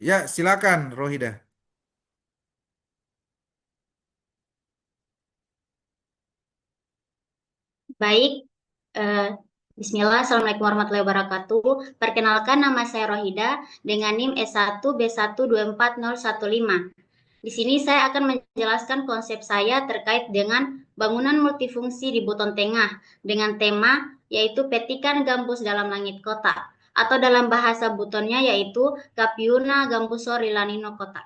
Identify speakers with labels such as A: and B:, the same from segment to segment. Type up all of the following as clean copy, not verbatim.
A: Ya, silakan Rohida.
B: Baik, eh, Bismillah, Assalamualaikum warahmatullahi wabarakatuh. Perkenalkan, nama saya Rohida dengan NIM S1B1240115. Di sini saya akan menjelaskan konsep saya terkait dengan bangunan multifungsi di Buton Tengah dengan tema yaitu petikan gambus dalam langit kota atau dalam bahasa Butonnya yaitu Kapiuna Gambuso Rilanino Kota.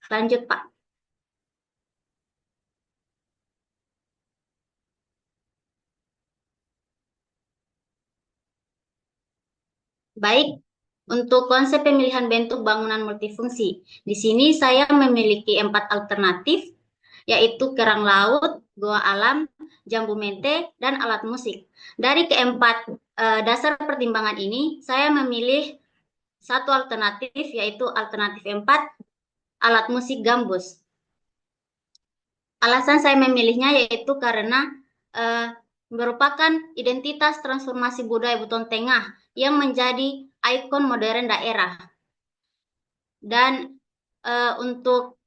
B: Lanjut, Pak. Baik, untuk konsep pemilihan bentuk bangunan multifungsi, di sini saya memiliki 4 alternatif, yaitu kerang laut, goa alam, jambu mente, dan alat musik. Dari keempat dasar pertimbangan ini, saya memilih satu alternatif, yaitu alternatif 4, alat musik gambus. Alasan saya memilihnya yaitu karena uh, merupakan identitas transformasi budaya Buton Tengah yang menjadi ikon modern daerah. Dan untuk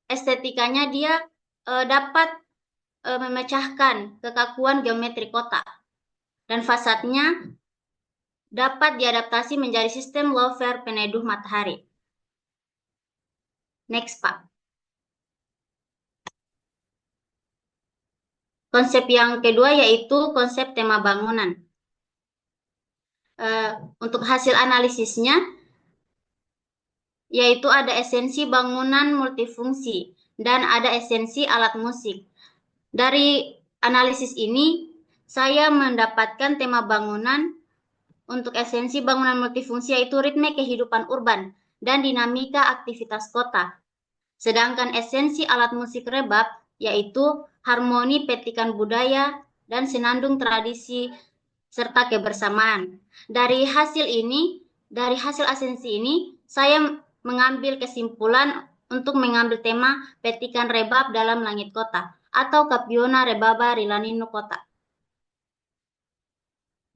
B: estetikanya dia dapat memecahkan kekakuan geometri kota dan fasadnya dapat diadaptasi menjadi sistem louvre peneduh matahari. Next, Pak. Konsep yang kedua yaitu konsep tema bangunan. Untuk hasil analisisnya yaitu ada esensi bangunan multifungsi dan ada esensi alat musik. Dari analisis ini saya mendapatkan tema bangunan untuk esensi bangunan multifungsi yaitu ritme kehidupan urban dan dinamika aktivitas kota. Sedangkan esensi alat musik rebab yaitu harmoni petikan budaya dan senandung tradisi serta kebersamaan. Dari hasil esensi ini, saya mengambil kesimpulan untuk mengambil tema petikan rebab dalam langit kota atau Kapiona Rebaba Rilanino Kota.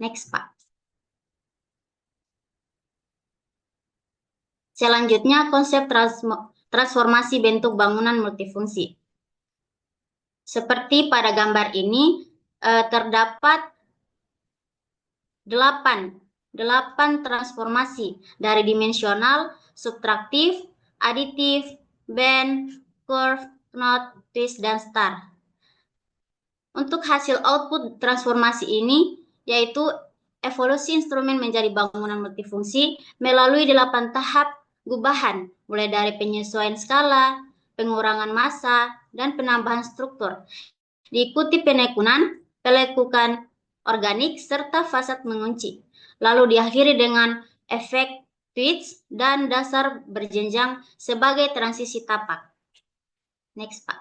B: Next, Pak. Selanjutnya, konsep transformasi bentuk bangunan multifungsi. Seperti pada gambar ini, terdapat 8 transformasi dari dimensional, subtraktif, aditif, band, curve, knot, twist, dan star. Untuk hasil output transformasi ini, yaitu evolusi instrumen menjadi bangunan multifungsi melalui 8 tahap gubahan, mulai dari penyesuaian skala, pengurangan massa, dan penambahan struktur. Diikuti pelekukan organik, serta fasad mengunci. Lalu diakhiri dengan efek twist dan dasar berjenjang sebagai transisi tapak. Next, Pak.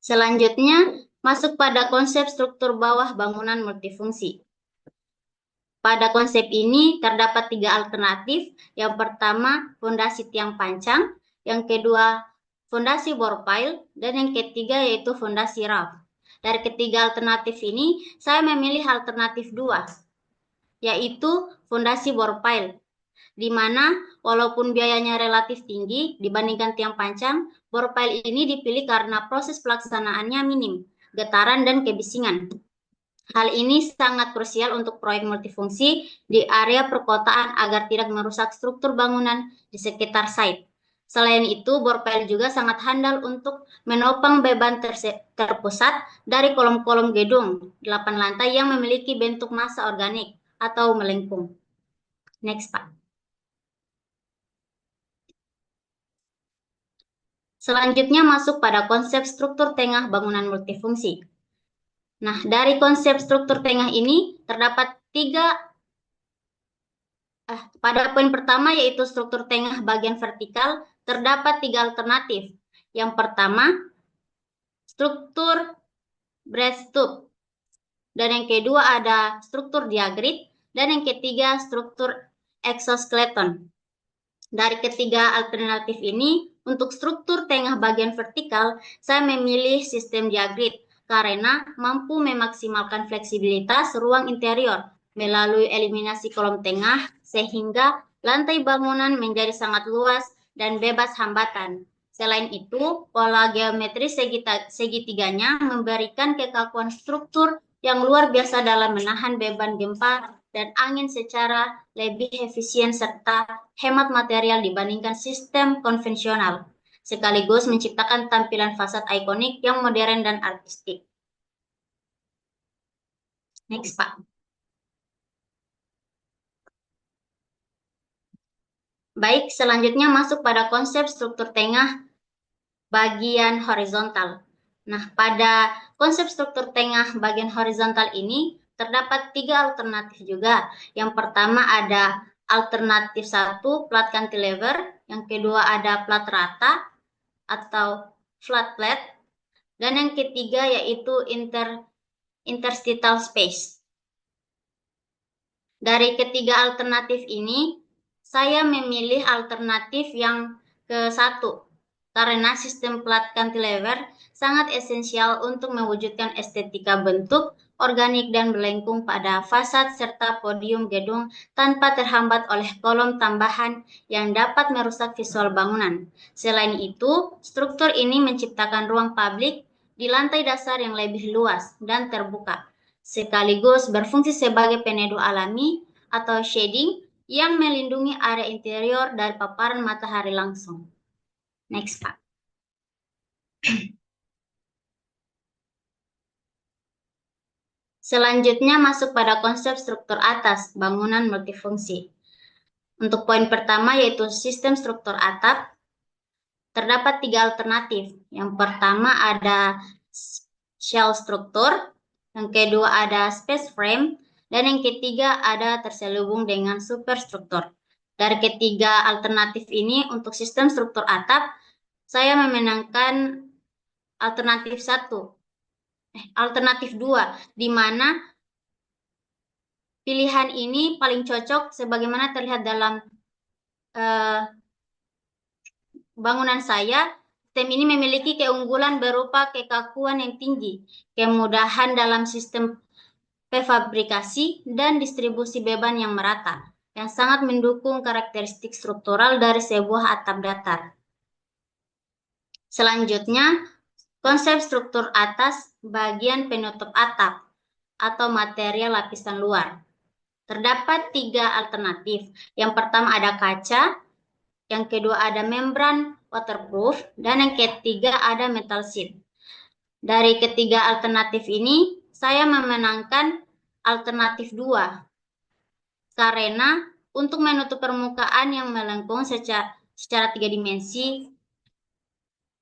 B: Selanjutnya, masuk pada konsep struktur bawah bangunan multifungsi. Pada konsep ini terdapat 3 alternatif. Yang pertama, fondasi tiang pancang. Yang kedua, fondasi bor pile. Dan yang ketiga yaitu fondasi raft. Dari ketiga alternatif ini, saya memilih alternatif 2, yaitu fondasi bor pile, di mana walaupun biayanya relatif tinggi dibandingkan tiang pancang, bor pile ini dipilih karena proses pelaksanaannya minim, getaran dan kebisingan. Hal ini sangat krusial untuk proyek multifungsi di area perkotaan agar tidak merusak struktur bangunan di sekitar site. Selain itu, bor pile juga sangat handal untuk menopang beban terpusat dari kolom-kolom gedung 8 lantai yang memiliki bentuk massa organik atau melengkung. Next, Pak. Selanjutnya masuk pada konsep struktur tengah bangunan multifungsi. Nah, dari konsep struktur tengah ini terdapat 3. Pada poin pertama yaitu struktur tengah bagian vertikal, terdapat 3 alternatif. Yang pertama, struktur breast tube. Dan yang kedua ada struktur diagrit. Dan yang ketiga struktur exoskeleton. Dari ketiga alternatif ini, untuk struktur tengah bagian vertikal, saya memilih sistem diagrit karena mampu memaksimalkan fleksibilitas ruang interior melalui eliminasi kolom tengah sehingga lantai bangunan menjadi sangat luas dan bebas hambatan. Selain itu, pola geometri segitiganya memberikan kekakuan struktur yang luar biasa dalam menahan beban gempa dan angin secara lebih efisien serta hemat material dibandingkan sistem konvensional, sekaligus menciptakan tampilan fasad ikonik yang modern dan artistik. Next, Pak. Baik, selanjutnya masuk pada konsep struktur tengah bagian horizontal. Nah, pada konsep struktur tengah bagian horizontal ini terdapat 3 alternatif juga. Yang pertama ada alternatif 1, plat cantilever. Yang kedua ada plat rata atau flat plate. Dan yang ketiga yaitu interstitial space. Dari ketiga alternatif ini, saya memilih alternatif yang ke-1 karena sistem plat cantilever sangat esensial untuk mewujudkan estetika bentuk organik dan melengkung pada fasad serta podium gedung tanpa terhambat oleh kolom tambahan yang dapat merusak visual bangunan. Selain itu, struktur ini menciptakan ruang publik di lantai dasar yang lebih luas dan terbuka, sekaligus berfungsi sebagai peneduh alami atau shading yang melindungi area interior dari paparan matahari langsung. Next, Pak. Selanjutnya masuk pada konsep struktur atas, bangunan multifungsi. Untuk poin pertama yaitu sistem struktur atap, terdapat 3 alternatif. Yang pertama ada shell struktur, yang kedua ada space frame, dan yang ketiga ada terselubung dengan superstruktur. Dari ketiga alternatif ini untuk sistem struktur atap, saya memenangkan alternatif 2, di mana pilihan ini paling cocok sebagaimana terlihat dalam bangunan saya. Sistem ini memiliki keunggulan berupa kekakuan yang tinggi, kemudahan dalam sistem prefabrikasi, dan distribusi beban yang merata, yang sangat mendukung karakteristik struktural dari sebuah atap datar. Selanjutnya, konsep struktur atas bagian penutup atap atau material lapisan luar. Terdapat 3 alternatif. Yang pertama ada kaca, yang kedua ada membran waterproof, dan yang ketiga ada metal sheet. Dari ketiga alternatif ini, saya memenangkan alternatif 2. Karena untuk menutup permukaan yang melengkung secara 3 dimensi,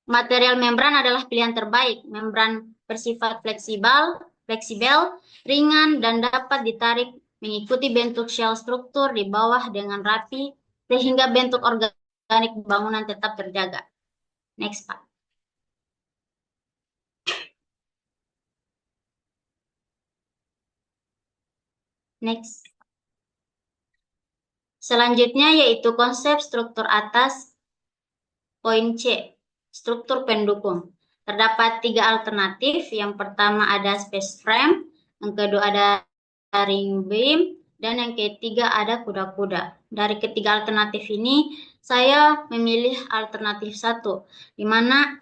B: material membran adalah pilihan terbaik. Membran bersifat fleksibel, ringan, dan dapat ditarik mengikuti bentuk shell struktur di bawah dengan rapi, sehingga bentuk organik bangunan tetap terjaga. Next, Pak. Next. Selanjutnya yaitu konsep struktur atas, poin C, struktur pendukung. Terdapat 3 alternatif. Yang pertama ada space frame, yang kedua ada ring beam, dan yang ketiga ada kuda-kuda. Dari ketiga alternatif ini, saya memilih alternatif 1, di mana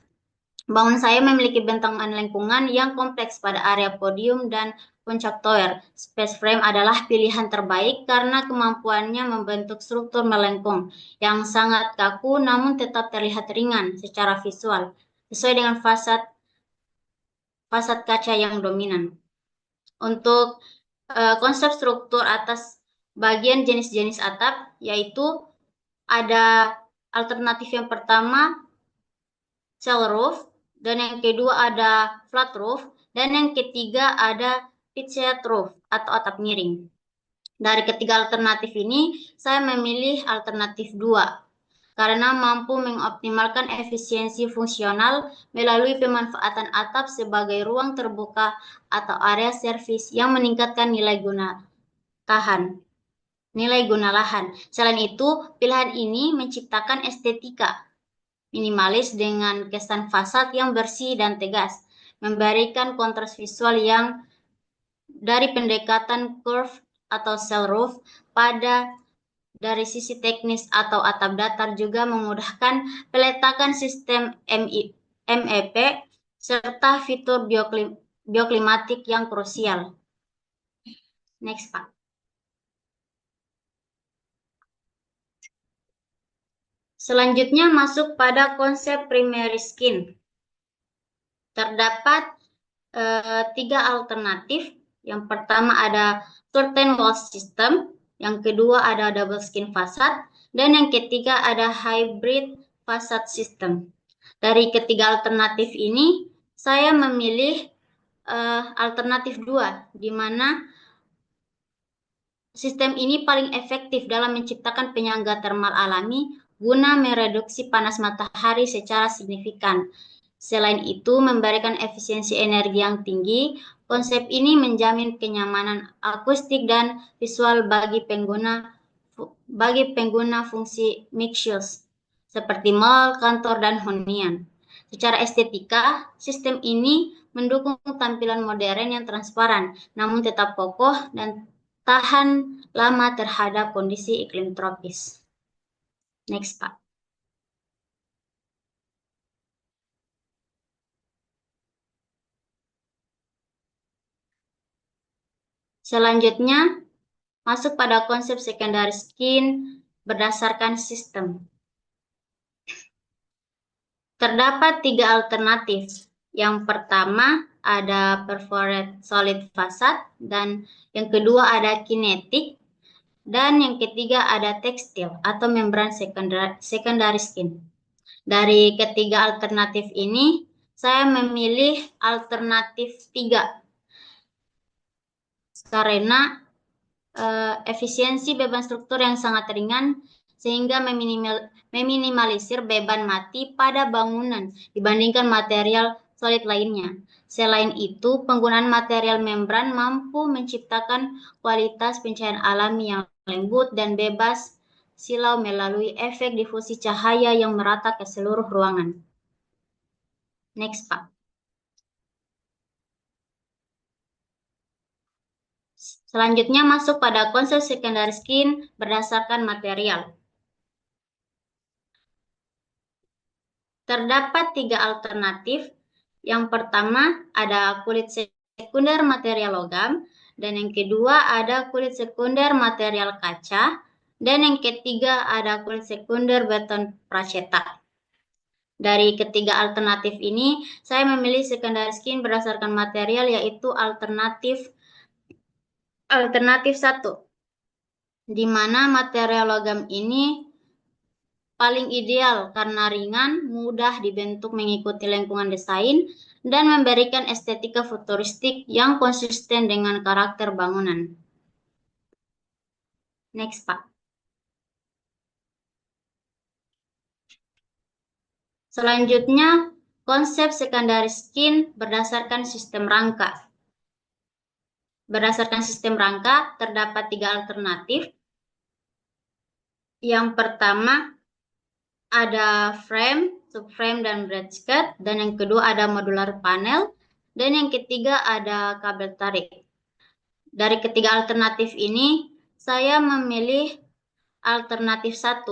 B: bangunan saya memiliki bentangan lengkungan yang kompleks pada area podium dan puncak tower. Space frame adalah pilihan terbaik karena kemampuannya membentuk struktur melengkung yang sangat kaku namun tetap terlihat ringan secara visual, sesuai dengan fasad kaca yang dominan. Untuk konsep struktur atas bagian jenis-jenis atap, yaitu ada alternatif yang pertama shell roof, dan yang kedua ada flat roof, dan yang ketiga ada pitched roof atau atap miring. Dari ketiga alternatif ini, saya memilih alternatif 2 karena mampu mengoptimalkan efisiensi fungsional melalui pemanfaatan atap sebagai ruang terbuka atau area servis yang meningkatkan nilai guna lahan. Selain itu, pilihan ini menciptakan estetika minimalis dengan kesan fasad yang bersih dan tegas. memberikan kontras visual yang dari pendekatan curve atau cell roof dari sisi teknis atau atap datar juga memudahkan peletakan sistem MEP serta fitur bioklimatik yang krusial. Next, Pak. Selanjutnya masuk pada konsep primary skin. Terdapat 3 alternatif. Yang pertama ada curtain wall system, yang kedua ada double skin facade, dan yang ketiga ada hybrid facade system. Dari ketiga alternatif ini, saya memilih alternatif 2, di mana sistem ini paling efektif dalam menciptakan penyangga termal alami guna mereduksi panas matahari secara signifikan. Selain itu, memberikan efisiensi energi yang tinggi. Konsep ini menjamin kenyamanan akustik dan visual bagi pengguna fungsi mixed use seperti mall, kantor, dan hunian. Secara estetika, sistem ini mendukung tampilan modern yang transparan, namun tetap kokoh dan tahan lama terhadap kondisi iklim tropis. Next, Pak. Selanjutnya, masuk pada konsep secondary skin berdasarkan sistem. Terdapat 3 alternatif. Yang pertama ada perforated solid facade, dan yang kedua ada kinetik, dan yang ketiga ada tekstil atau membran secondary skin. Dari ketiga alternatif ini, saya memilih alternatif 3 karena efisiensi beban struktur yang sangat ringan sehingga meminimalisir beban mati pada bangunan dibandingkan material solid lainnya. Selain itu, penggunaan material membran mampu menciptakan kualitas pencahayaan alami yang lembut dan bebas silau melalui efek difusi cahaya yang merata ke seluruh ruangan. Next, Pak. Selanjutnya masuk pada konsep secondary skin berdasarkan material. Terdapat 3 alternatif. Yang pertama ada kulit sekunder material logam, dan yang kedua ada kulit sekunder material kaca, dan yang ketiga ada kulit sekunder beton pracetak. Dari ketiga alternatif ini, saya memilih secondary skin berdasarkan material, yaitu alternatif 1, di mana material logam ini paling ideal karena ringan, mudah dibentuk mengikuti lingkungan desain, dan memberikan estetika futuristik yang konsisten dengan karakter bangunan. Next, Pak. Selanjutnya, konsep secondary skin berdasarkan sistem rangka. Berdasarkan sistem rangka, terdapat 3 alternatif. Yang pertama, ada frame, subframe, dan bracket, dan yang kedua ada modular panel, dan yang ketiga ada kabel tarik. Dari ketiga alternatif ini, saya memilih alternatif 1,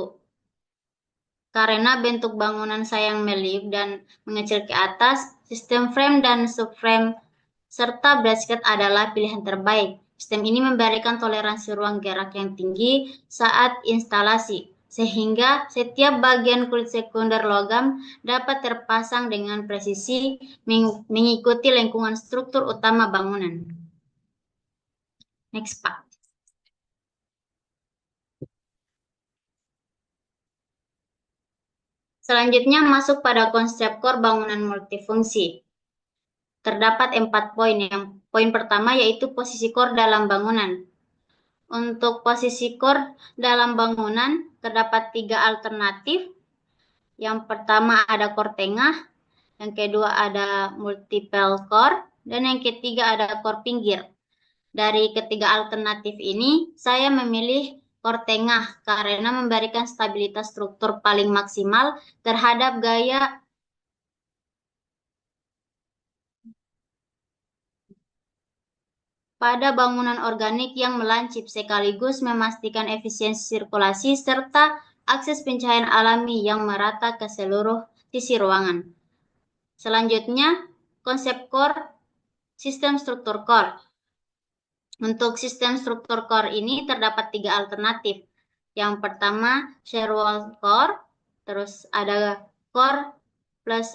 B: karena bentuk bangunan saya yang meliuk dan mengecil ke atas, sistem frame dan subframe serta bracket adalah pilihan terbaik. Sistem ini memberikan toleransi ruang gerak yang tinggi saat instalasi, sehingga setiap bagian kulit sekunder logam dapat terpasang dengan presisi mengikuti lingkungan struktur utama bangunan. Next, Pak. Selanjutnya masuk pada konsep core bangunan multifungsi. Terdapat 4 poin. Yang poin pertama yaitu posisi core dalam bangunan. Untuk posisi core dalam bangunan terdapat 3 alternatif. Yang pertama ada core tengah, yang kedua ada multiple core, dan yang ketiga ada core pinggir. Dari ketiga alternatif ini, saya memilih core tengah karena memberikan stabilitas struktur paling maksimal terhadap gaya pada bangunan organik yang melancip sekaligus memastikan efisiensi sirkulasi serta akses pencahayaan alami yang merata ke seluruh sisi ruangan. Selanjutnya, konsep core, sistem struktur core. Untuk sistem struktur core ini terdapat 3 alternatif. Yang pertama, shear wall core, terus ada core plus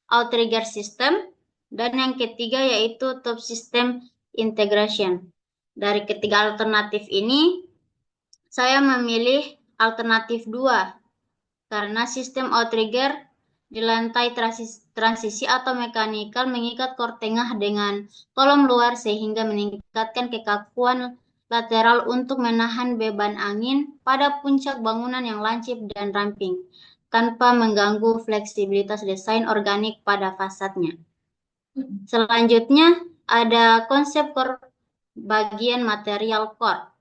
B: outrigger system, dan yang ketiga yaitu top system integration. Dari ketiga alternatif ini, saya memilih alternatif 2 karena sistem outrigger di lantai transisi atau mekanikal mengikat core tengah dengan kolom luar sehingga meningkatkan kekakuan lateral untuk menahan beban angin pada puncak bangunan yang lancip dan ramping tanpa mengganggu fleksibilitas desain organik pada fasadnya. Selanjutnya ada konsep core bagian material core.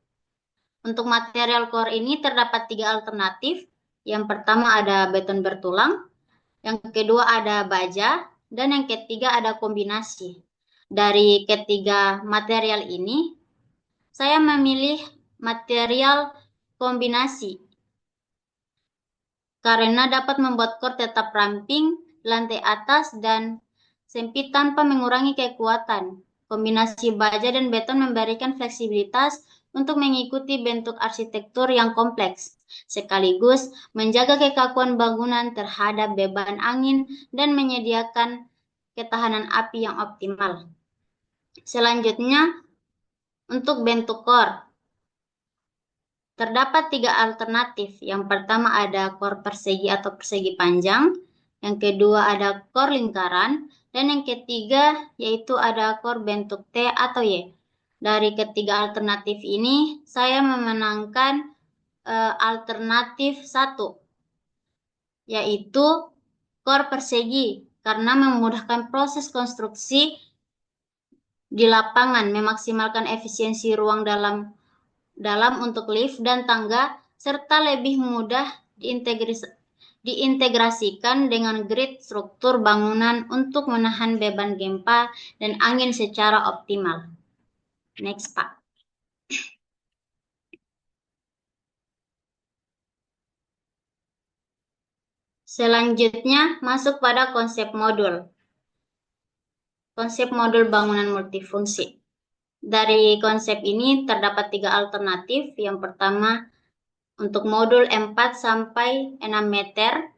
B: Untuk material core ini terdapat 3 alternatif. Yang pertama ada beton bertulang, yang kedua ada baja, dan yang ketiga ada kombinasi. Dari ketiga material ini, saya memilih material kombinasi karena dapat membuat core tetap ramping, lantai atas, dan sempit tanpa mengurangi kekuatan. Kombinasi baja dan beton memberikan fleksibilitas untuk mengikuti bentuk arsitektur yang kompleks, sekaligus menjaga kekakuan bangunan terhadap beban angin dan menyediakan ketahanan api yang optimal. Selanjutnya, untuk bentuk core, terdapat 3 alternatif. Yang pertama ada core persegi atau persegi panjang, yang kedua ada core lingkaran, dan yang ketiga yaitu ada core bentuk T atau Y. Dari ketiga alternatif ini, saya memenangkan alternatif 1, yaitu core persegi, karena memudahkan proses konstruksi di lapangan, memaksimalkan efisiensi ruang dalam untuk lift dan tangga, serta lebih mudah diintegrasikan dengan grid struktur bangunan untuk menahan beban gempa dan angin secara optimal. Next, Pak. Selanjutnya, masuk pada konsep modul. Konsep modul bangunan multifungsi. Dari konsep ini terdapat 3 alternatif. Yang pertama, untuk modul 4 sampai 6 meter.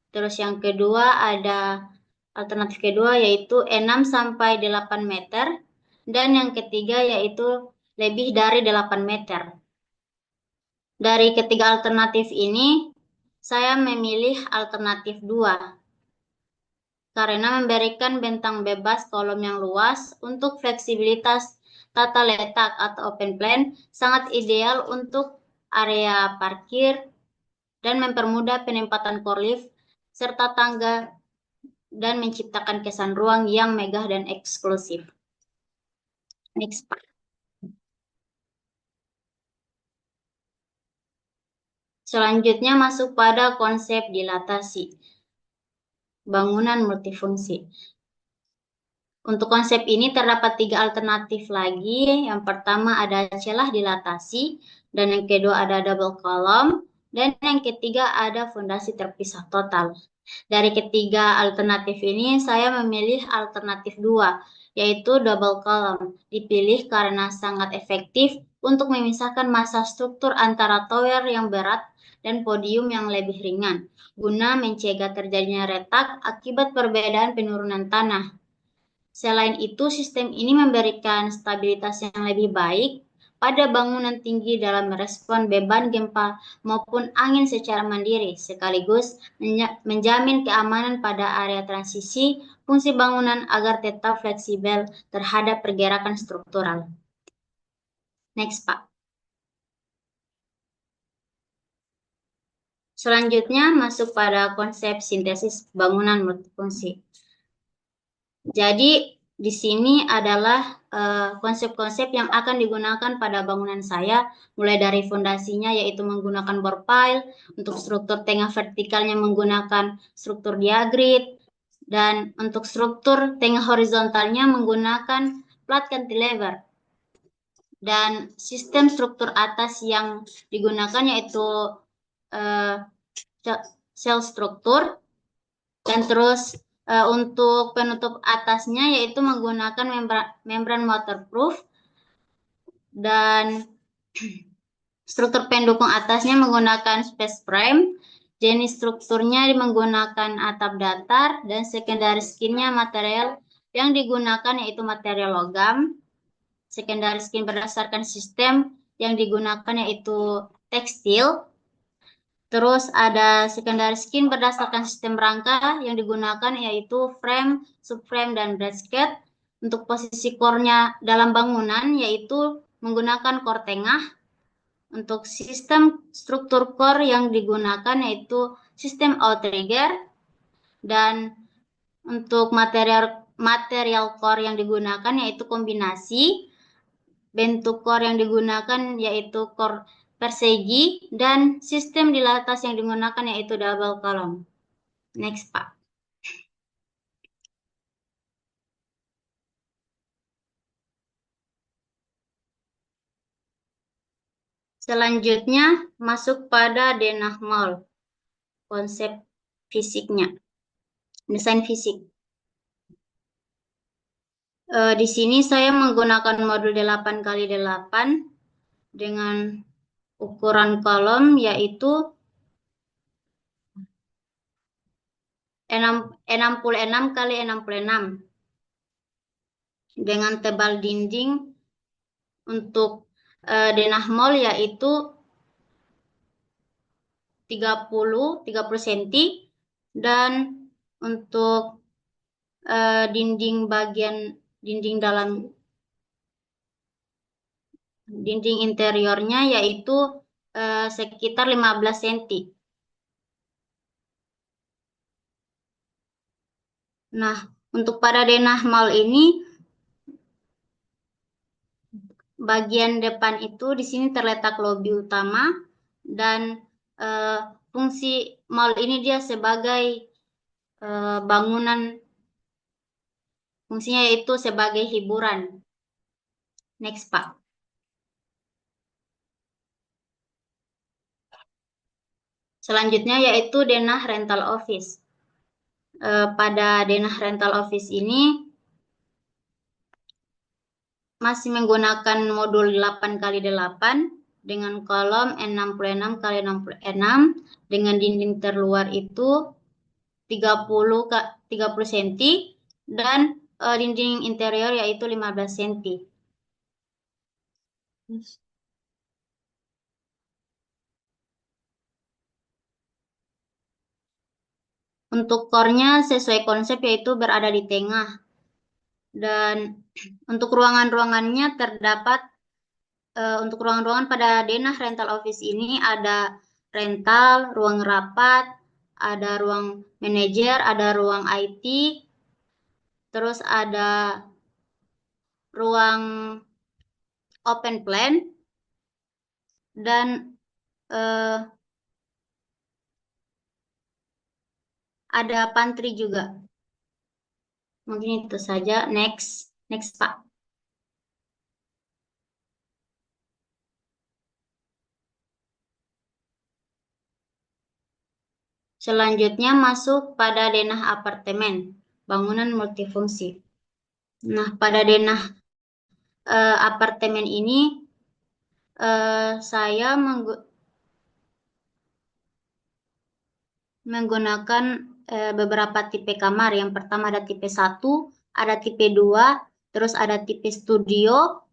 B: Terus yang kedua ada alternatif kedua yaitu 6 sampai 8 meter. Dan yang ketiga yaitu lebih dari 8 meter. Dari ketiga alternatif ini, saya memilih alternatif 2. Karena memberikan bentang bebas kolom yang luas untuk fleksibilitas tata letak atau open plan, sangat ideal untuk area parkir dan mempermudah penempatan core lift serta tangga dan menciptakan kesan ruang yang megah dan eksklusif. Next, Pak. Selanjutnya masuk pada konsep dilatasi bangunan multifungsi. Untuk konsep ini terdapat 3 alternatif lagi. Yang pertama ada celah dilatasi, dan yang kedua ada double column, dan yang ketiga ada fondasi terpisah total. Dari ketiga alternatif ini, saya memilih alternatif 2, yaitu double column. Dipilih karena sangat efektif untuk memisahkan massa struktur antara tower yang berat dan podium yang lebih ringan, guna mencegah terjadinya retak akibat perbedaan penurunan tanah. Selain itu, sistem ini memberikan stabilitas yang lebih baik pada bangunan tinggi dalam merespon beban gempa maupun angin secara mandiri, sekaligus menjamin keamanan pada area transisi fungsi bangunan agar tetap fleksibel terhadap pergerakan struktural. Next, Pak. Selanjutnya masuk pada konsep sintesis bangunan multifungsi. Jadi di sini adalah konsep-konsep yang akan digunakan pada bangunan saya, mulai dari fondasinya yaitu menggunakan bore pile, untuk struktur tengah vertikalnya menggunakan struktur diagrid, dan untuk struktur tengah horizontalnya menggunakan flat cantilever. Dan sistem struktur atas yang digunakan yaitu sel struktur. Dan terus untuk penutup atasnya yaitu menggunakan membran waterproof. Dan struktur pendukung atasnya menggunakan space frame. Jenis strukturnya menggunakan atap datar dan secondary skinnya material yang digunakan yaitu material logam. Secondary skin berdasarkan sistem yang digunakan yaitu tekstil. Terus ada secondary skin berdasarkan sistem rangka yang digunakan yaitu frame, subframe, dan bracket. Untuk posisi core-nya dalam bangunan yaitu menggunakan core tengah. Untuk sistem struktur core yang digunakan yaitu sistem outrigger. Dan untuk material core yang digunakan yaitu kombinasi. Bentuk core yang digunakan yaitu core persegi dan sistem di atas yang digunakan yaitu double column. Next, Pak. Selanjutnya masuk pada denah mall. Konsep fisiknya. Desain fisik. Di sini saya menggunakan modul 8x8 dengan ukuran kolom yaitu 66x66 dengan tebal dinding untuk denah mall yaitu 30 cm dan untuk dinding dalam dinding interiornya yaitu sekitar 15 cm. Nah, untuk pada denah mall ini bagian depan itu di sini terletak lobi utama dan fungsi mall ini dia sebagai bangunan, fungsinya yaitu sebagai hiburan. Next, Pak. Selanjutnya yaitu denah rental office. Pada denah rental office ini masih menggunakan modul 8x8 dengan kolom 66x66 dengan dinding terluar itu 30 cm dan dinding interior yaitu 15 cm. Untuk core-nya sesuai konsep yaitu berada di tengah. Dan untuk ruangan-ruangannya terdapat untuk ruangan-ruangan pada denah rental office ini ada rental, ruang rapat, ada ruang manajer, ada ruang IT, terus ada ruang open plan, dan ada pantry juga. Mungkin itu saja. Next, Pak. Selanjutnya masuk pada denah apartemen, bangunan multifungsi. Nah, pada denah apartemen ini saya menggunakan beberapa tipe kamar. Yang pertama ada tipe 1, ada tipe 2, terus ada tipe studio.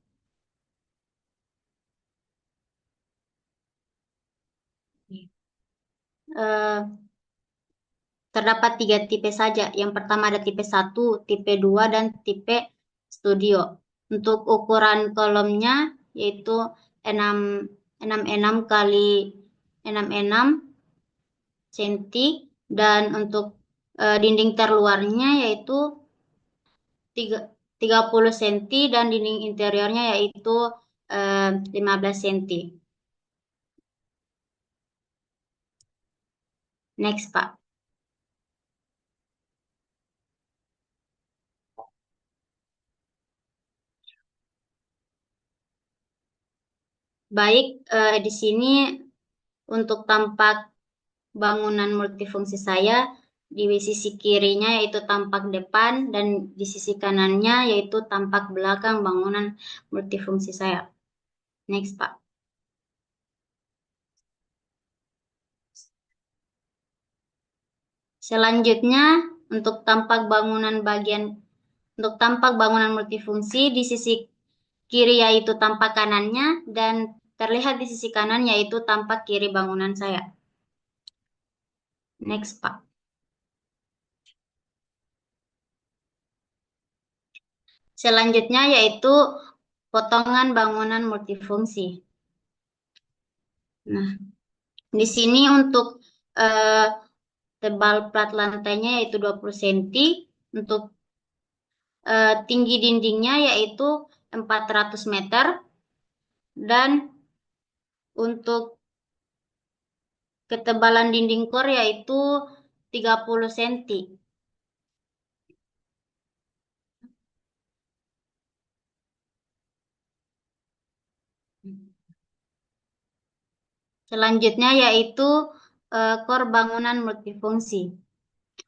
B: Terdapat 3 tipe saja. Yang pertama ada tipe 1, tipe 2, dan tipe studio. Untuk ukuran kolomnya yaitu 66 kali 66 cm dan untuk dinding terluarnya yaitu 30 cm dan dinding interiornya yaitu 15 cm. Next, Pak. Baik, di sini untuk tampak bangunan multifungsi saya, di sisi kirinya yaitu tampak depan dan di sisi kanannya yaitu tampak belakang bangunan multifungsi saya. Next, Pak. Selanjutnya, untuk tampak bangunan multifungsi di sisi kiri yaitu tampak kanannya dan terlihat di sisi kanan yaitu tampak kiri bangunan saya. Next, Pak. Selanjutnya yaitu potongan bangunan multifungsi. Nah, di sini untuk eh, tebal plat lantainya yaitu 20 cm, untuk tinggi dindingnya yaitu 400 meter, dan untuk ketebalan dinding kor yaitu 30 cm. Selanjutnya yaitu kor bangunan multifungsi.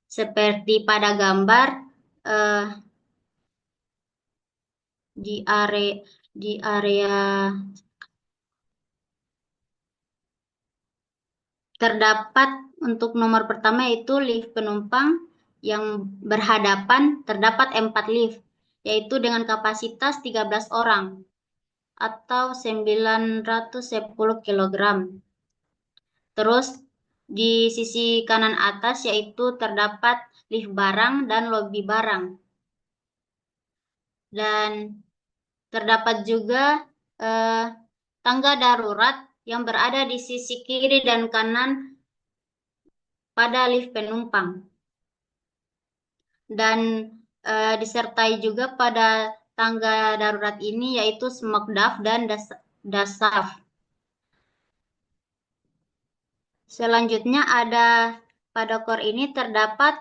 B: Seperti pada gambar eh, di area terdapat untuk nomor pertama yaitu lift penumpang yang berhadapan, terdapat 4 lift, yaitu dengan kapasitas 13 orang atau 910 kg. Terus di sisi kanan atas yaitu terdapat lift barang dan lobi barang. Dan terdapat juga tangga darurat yang berada di sisi kiri dan kanan pada lift penumpang. Dan disertai juga pada tangga darurat ini yaitu smoke duct dan dasaf. Selanjutnya ada pada core ini terdapat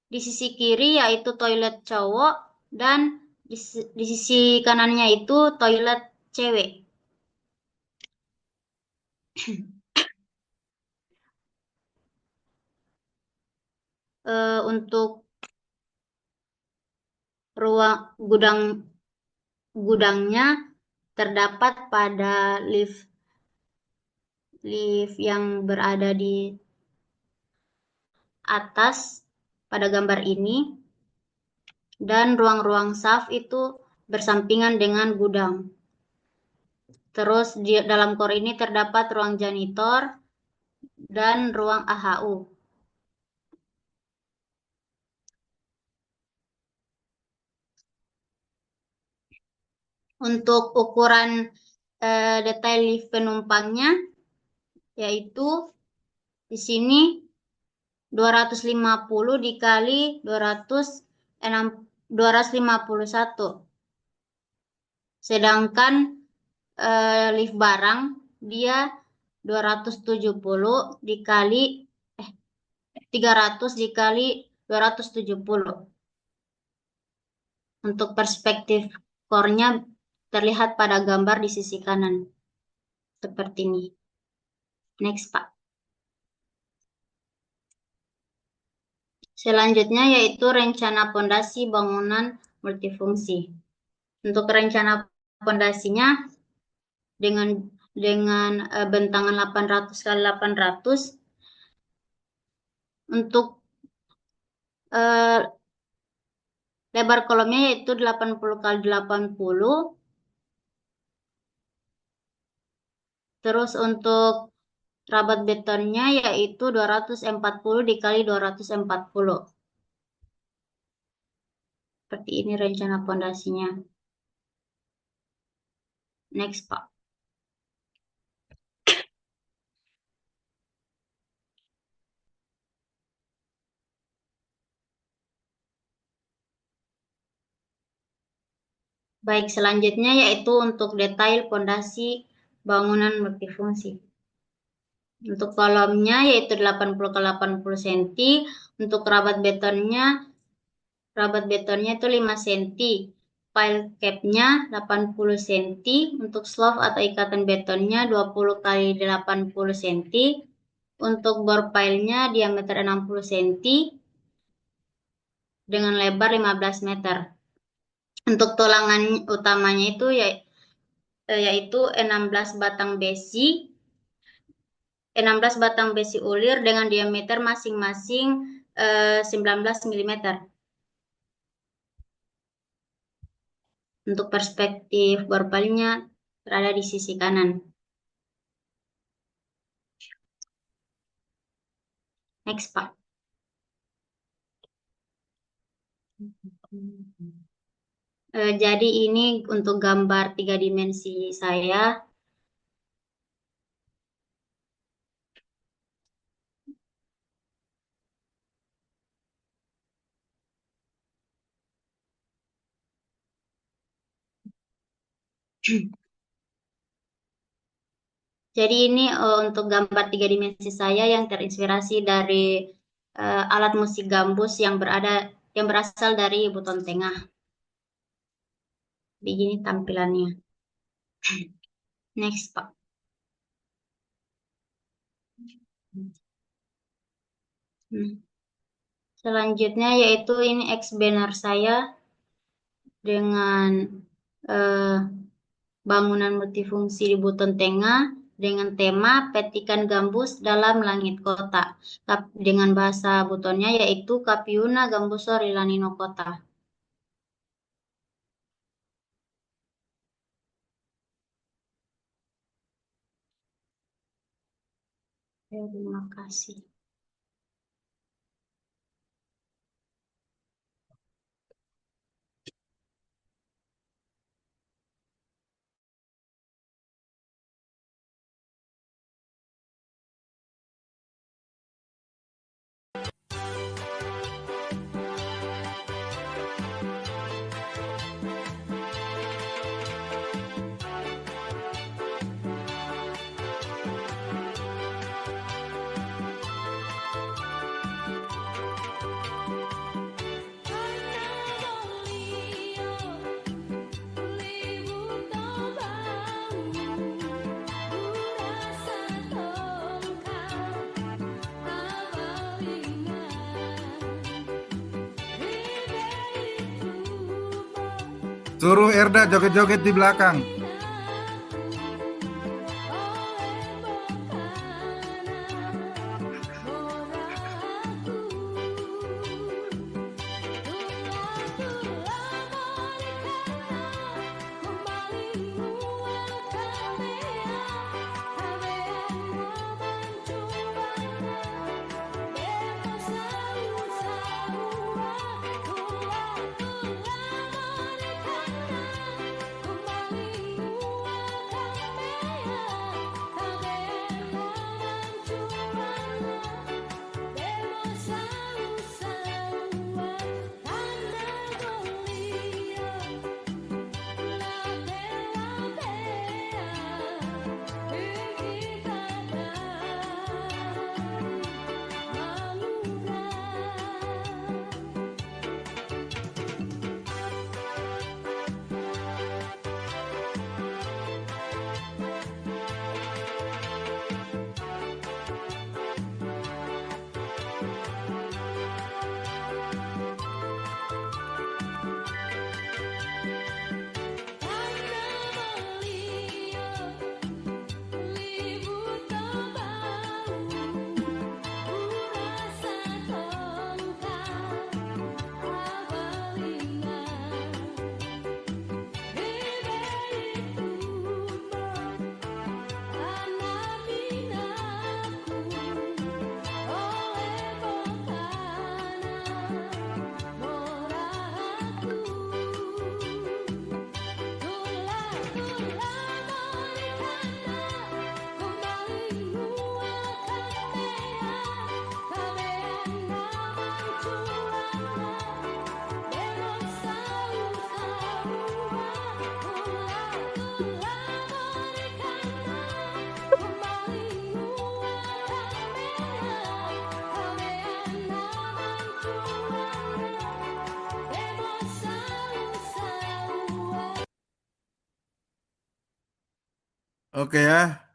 B: di sisi kiri yaitu toilet cowok dan di sisi kanannya itu toilet cewek. Untuk ruang gudangnya terdapat pada lift yang berada di atas pada gambar ini, dan ruang-ruang saf itu bersampingan dengan gudang. Terus di dalam core ini terdapat ruang janitor dan ruang AHU. Untuk ukuran detail lift penumpangnya yaitu di sini 250 dikali 251. Sedangkan lift barang dia 270 dikali 300 dikali 270. Untuk perspektif core-nya terlihat pada gambar di sisi kanan. Seperti ini. Next, Pak. Selanjutnya yaitu rencana pondasi bangunan multifungsi. Untuk rencana pondasinya dengan bentangan 800 kali 800, untuk lebar kolomnya yaitu 80 kali 80. Terus untuk rabat betonnya yaitu 240 dikali 240. Seperti ini rencana pondasinya. Next, Pak. Baik, selanjutnya yaitu untuk detail pondasi bangunan multifungsi. Untuk kolomnya yaitu 80 ke 80 cm, untuk rabat betonnya itu 5 cm. pile cap-nya 80 cm, untuk slope atau ikatan betonnya 20 kali 80 cm, untuk bore pile-nya diameter 60 cm dengan lebar 15 meter. Untuk tulangan utamanya itu yaitu 16 batang besi ulir dengan diameter masing-masing 19 mm. Untuk perspektif bore pile-nya berada di sisi kanan. Next, Pak. Jadi ini untuk gambar 3 dimensi saya. Jadi ini untuk gambar 3 dimensi saya yang terinspirasi dari alat musik gambus yang berasal dari Buton Tengah. Begini tampilannya. Next, Pak. Selanjutnya yaitu ini X banner saya dengan bangunan multifungsi di Buton Tengah dengan tema Petikan Gambus dalam Langit Kota. Dengan bahasa Butonnya yaitu Kapiuna Gambuso Rilanino Kota. Terima kasih.
A: Suruh Erda joget-joget di belakang. Oke ya.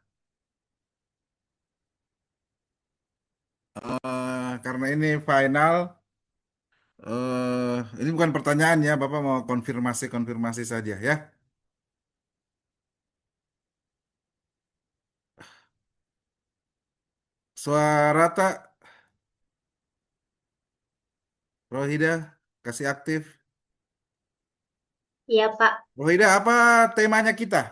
A: Karena ini final, ini bukan pertanyaan ya, Bapak mau konfirmasi-konfirmasi saja ya. Suara tak, Rohida, kasih aktif.
B: Iya, Pak.
A: Rohida, apa temanya kita?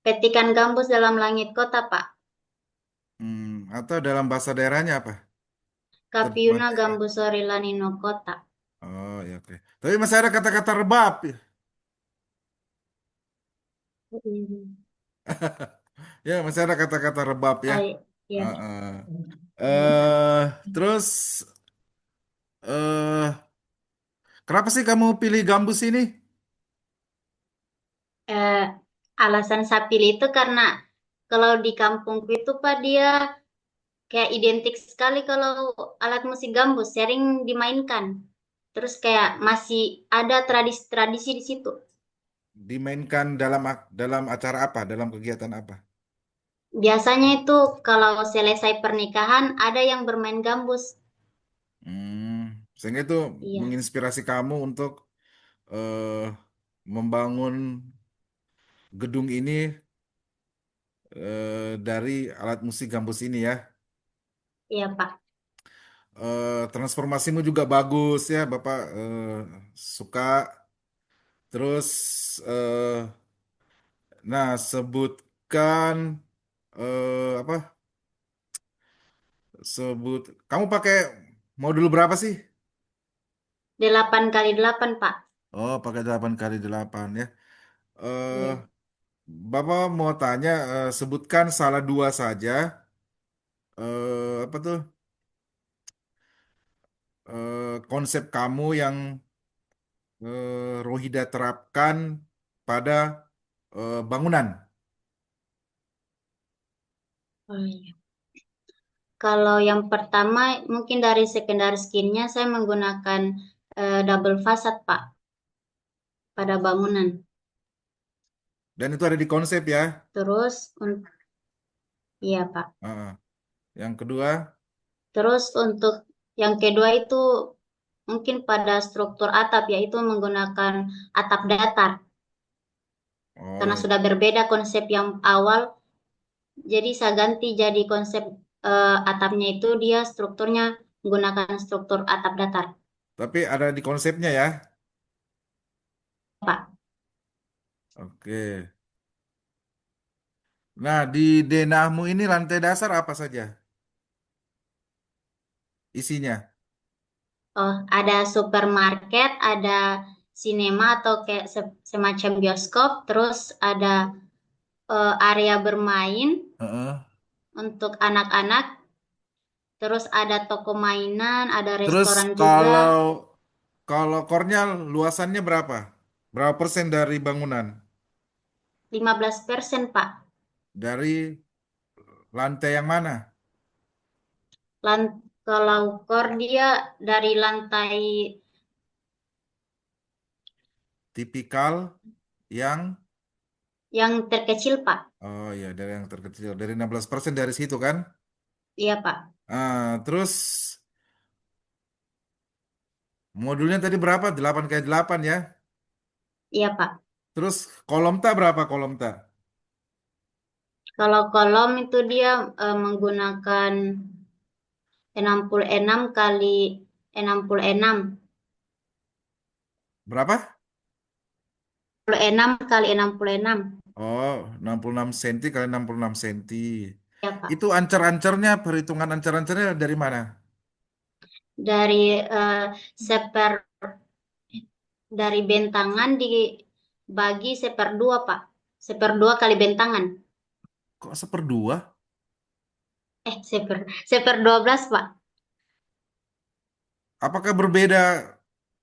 B: Petikan gambus dalam langit kota, Pak.
A: Atau dalam bahasa daerahnya apa?
B: Kapiuna
A: Terjemahnya ya.
B: gambus sori lanino kota.
A: Oh ya oke. Tapi masih ada kata-kata rebab. Ya masih ada kata-kata rebab ya.
B: Ah, ya.
A: Heeh. Terus eh kenapa sih kamu pilih gambus ini?
B: Eh, Alasan saya pilih itu karena kalau di kampungku itu, Pak, dia kayak identik sekali kalau alat musik gambus sering dimainkan. Terus kayak masih ada tradisi-tradisi di situ.
A: Dimainkan dalam acara apa? Dalam kegiatan apa?
B: Biasanya itu kalau selesai pernikahan ada yang bermain gambus.
A: Sehingga itu
B: Iya,
A: menginspirasi kamu untuk eh, membangun gedung ini dari alat musik gambus ini ya.
B: iya, Pak.
A: Transformasimu juga bagus ya, Bapak suka. Terus, nah sebutkan apa? Kamu pakai modul berapa sih?
B: 8x8, Pak.
A: Oh, pakai 8x8 ya. Eh,
B: Iya.
A: Bapak mau tanya, sebutkan salah dua saja. Apa tuh? Konsep kamu yang Rohida terapkan pada bangunan.
B: Oh, iya. Kalau yang pertama mungkin dari secondary skinnya saya menggunakan double fasad, Pak, pada bangunan.
A: Dan itu ada di konsep ya.
B: Terus, iya, Pak.
A: Heeh. Yang kedua,
B: Terus untuk yang kedua itu mungkin pada struktur atap, yaitu menggunakan atap datar.
A: oh
B: Karena
A: ya.
B: sudah berbeda konsep yang awal, jadi saya ganti jadi konsep atapnya itu dia strukturnya menggunakan struktur atap datar,
A: Tapi ada di konsepnya ya.
B: Pak.
A: Oke. Nah, di denahmu ini lantai dasar apa saja isinya?
B: Oh, ada supermarket, ada sinema atau kayak semacam bioskop, terus ada area bermain
A: Heeh.
B: untuk anak-anak, terus ada toko mainan, ada
A: Terus
B: restoran juga.
A: kalau kalau kornya luasannya berapa? Berapa persen dari bangunan?
B: 15%, Pak.
A: Dari lantai yang mana?
B: Kalau core dia dari lantai
A: Tipikal yang
B: yang terkecil, Pak.
A: oh ya dari yang terkecil dari 16% dari situ kan?
B: Iya, Pak.
A: Terus modulnya tadi berapa? 8x8 ya.
B: Iya, Pak.
A: Terus kolom tak berapa kolom tak?
B: Kalau kolom itu dia menggunakan 66 kali 66.
A: Berapa?
B: 66 kali 66.
A: Oh, 66 cm kali 66 cm.
B: Ya, Pak.
A: Itu ancer-ancernya, perhitungan ancer-ancernya dari mana?
B: Dari seper dari bentangan dibagi seperdua, Pak. Seperdua kali bentangan.
A: Kok seperdua?
B: Seper 12, Pak.
A: Apakah berbeda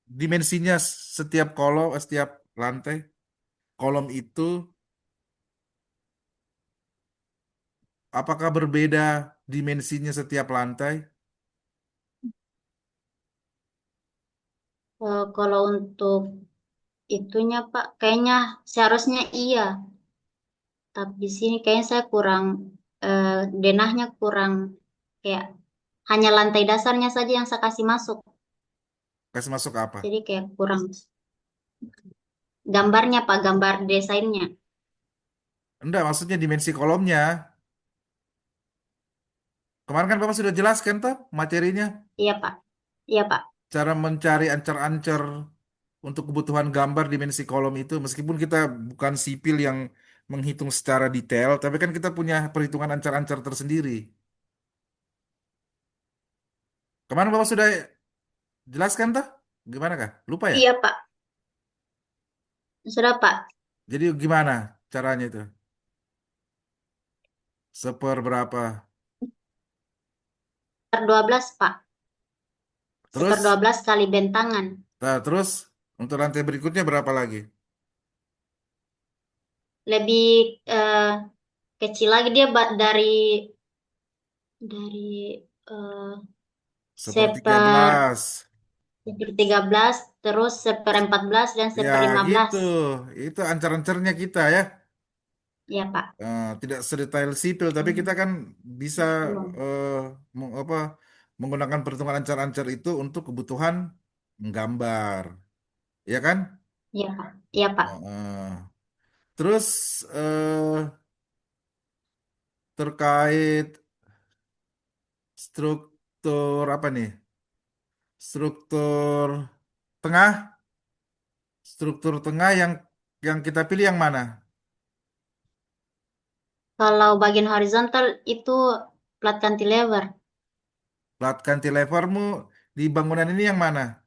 A: dimensinya setiap kolom, setiap lantai? Kolom itu apakah berbeda dimensinya setiap lantai?
B: Kalau untuk itunya, Pak, kayaknya seharusnya iya. Tapi di sini kayaknya saya kurang, denahnya kurang, kayak hanya lantai dasarnya saja yang saya kasih masuk.
A: Kasih masuk apa?
B: Jadi kayak kurang gambarnya, Pak, gambar desainnya.
A: Enggak, maksudnya dimensi kolomnya. Kemarin kan Bapak sudah jelaskan toh materinya.
B: Iya, Pak. Iya, Pak.
A: Cara mencari ancer-ancer untuk kebutuhan gambar dimensi kolom itu. Meskipun kita bukan sipil yang menghitung secara detail, tapi kan kita punya perhitungan ancer-ancer tersendiri. Kemarin Bapak sudah jelaskan toh? Gimana kah? Lupa ya?
B: Iya, Pak. Sudah, Pak.
A: Jadi gimana caranya itu? Seperberapa?
B: Per 12, Pak.
A: Terus,
B: 12 kali bentangan.
A: terus untuk lantai berikutnya berapa lagi?
B: Lebih eh, kecil lagi dia, dari eh,
A: Sepertiga
B: seper
A: belas.
B: seper 13, terus seper 14 dan
A: Ya
B: seper 15.
A: gitu. Itu ancer-ancernya kita ya.
B: Ya, Pak.
A: Tidak sedetail sipil, tapi kita kan bisa
B: Belum.
A: eh, apa, menggunakan perhitungan ancar-ancar itu untuk kebutuhan menggambar, ya kan?
B: Ya, Pak. Ya, Pak.
A: Terus terkait struktur apa nih? Struktur tengah, struktur tengah yang kita pilih yang mana?
B: Kalau bagian horizontal itu plat cantilever.
A: Plat cantilevermu di bangunan ini yang mana?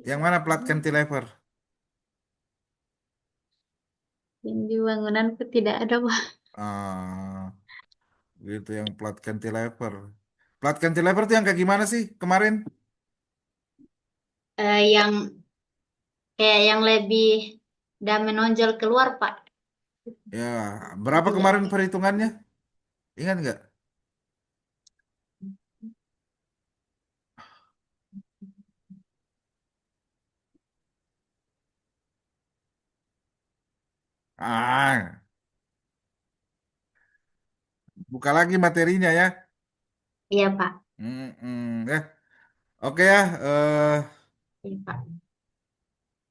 A: Yang mana plat cantilever?
B: Yang di bangunanku tidak ada, Pak.
A: Ah, gitu yang plat cantilever. Plat cantilever tuh yang kayak gimana sih kemarin?
B: Yang kayak yang lebih dan menonjol keluar, Pak.
A: Ya, berapa
B: Iya.
A: kemarin perhitungannya? Ingat nggak? Ah, buka lagi materinya ya.
B: Iya, Pak.
A: Ya, oke ya.
B: Iya, Pak.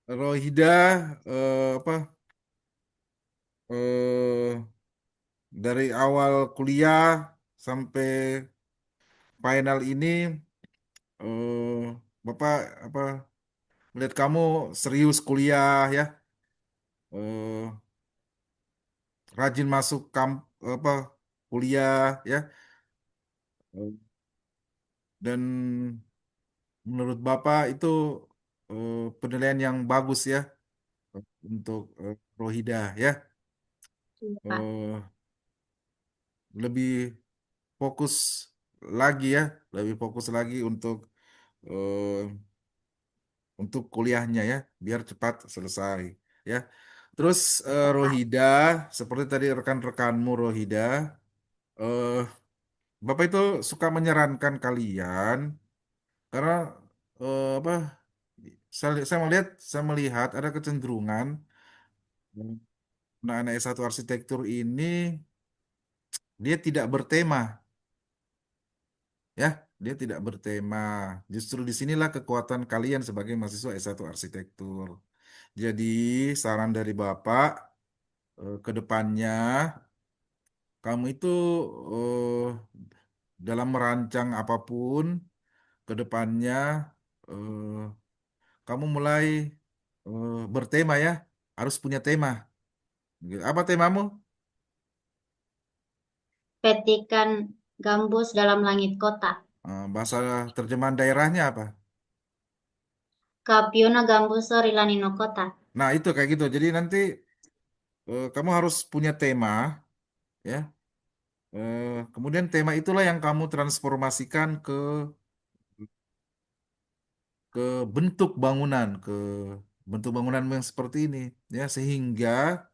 A: Rohida, apa? eh dari awal kuliah sampai final ini, Bapak apa? Melihat kamu serius kuliah ya, eh, rajin masuk apa kuliah ya, dan menurut Bapak itu penilaian yang bagus ya untuk Rohida ya.
B: Iya, Pak.
A: Eh, Lebih fokus lagi ya, lebih fokus lagi eh, untuk kuliahnya ya, biar cepat selesai ya. Terus
B: Iya, Pak.
A: Rohida, seperti tadi rekan-rekanmu Rohida, eh, Bapak itu suka menyarankan kalian karena apa? Saya melihat ada kecenderungan anak-anak S1 arsitektur ini dia tidak bertema ya, dia tidak bertema. Justru disinilah kekuatan kalian sebagai mahasiswa S1 arsitektur. Jadi saran dari Bapak ke depannya kamu itu eh, dalam merancang apapun ke depannya eh, kamu mulai bertema ya, harus punya tema. Apa temamu?
B: Petikan gambus dalam langit kota.
A: Bahasa terjemahan daerahnya apa?
B: Capiona gambuso rilanino kota.
A: Nah, itu kayak gitu. Jadi nanti kamu harus punya tema ya. Kemudian tema itulah yang kamu transformasikan ke bentuk bangunan, ke bentuk bangunan yang seperti ini ya, sehingga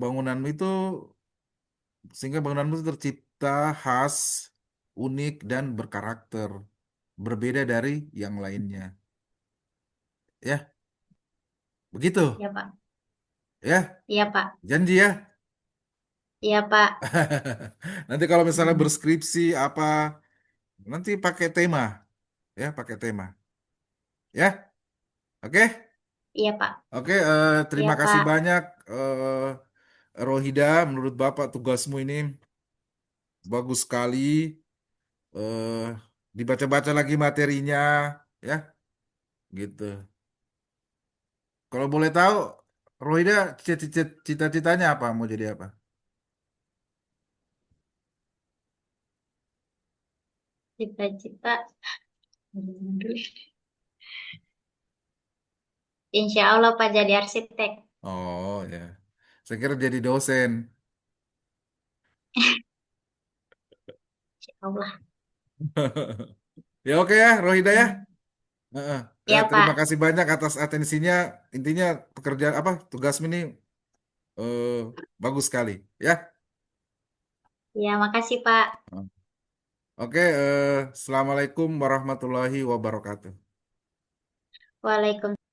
A: bangunanmu itu Sehingga bangunanmu itu tercipta khas, unik, dan berkarakter. Berbeda dari yang lainnya. Ya, begitu.
B: Ya, Pak.
A: Ya,
B: Iya, Pak.
A: janji ya.
B: Iya, Pak.
A: Nanti kalau misalnya
B: Hmm.
A: berskripsi apa, nanti pakai tema. Ya, pakai tema. Ya, oke.
B: Iya, Pak.
A: Oke,
B: Iya,
A: terima kasih
B: Pak.
A: banyak, Rohida. Menurut Bapak tugasmu ini bagus sekali. eh Dibaca-baca lagi materinya, ya, gitu. Kalau boleh tahu, Rohida cita-citanya apa? Mau jadi apa?
B: Cita-cita. Insya Allah, Pak, jadi arsitek.
A: Oh ya, saya kira jadi dosen.
B: Insya Allah.
A: Ya oke ya, Rohida ya.
B: Hmm.
A: Heeh.
B: Iya,
A: Terima
B: Pak.
A: kasih banyak atas atensinya. Intinya pekerjaan apa tugasmu ini eh, bagus sekali, ya.
B: Iya, makasih, Pak.
A: Oke, Assalamualaikum warahmatullahi wabarakatuh.
B: Waalaikumsalam.